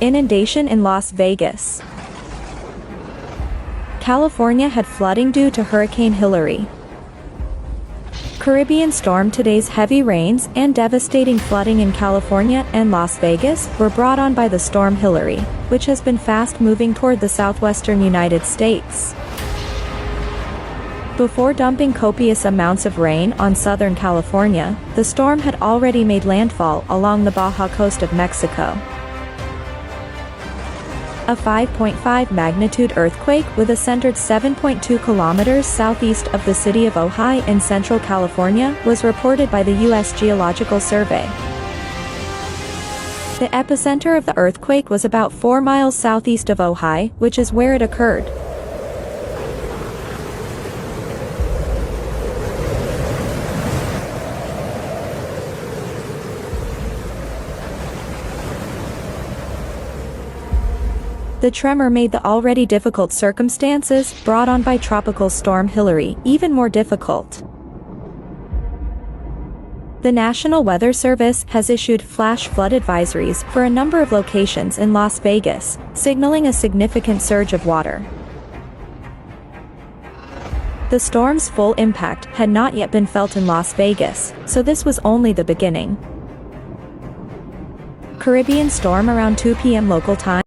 Inundation in Las Vegas. California had flooding due to Hurricane Hilary. Caribbean storm. Today's heavy rains and devastating flooding in California and Las Vegas were brought on by the storm Hilary, which has been fast moving toward the southwestern United States. Before dumping copious amounts of rain on Southern California, the storm had already made landfall along the Baja coast of Mexico. A 5.5 magnitude earthquake with a centered 7.2 kilometers southeast of the city of Ojai in central California was reported by the U.S. Geological Survey. The epicenter of the earthquake was about 4 miles southeast of Ojai, which is where it occurred. The tremor made the already difficult circumstances brought on by Tropical Storm Hilary even more difficult. The National Weather Service has issued flash flood advisories for a number of locations in Las Vegas, signaling a significant surge of water. The storm's full impact had not yet been felt in Las Vegas, so this was only the beginning. Caribbean storm around 2 p.m. local time.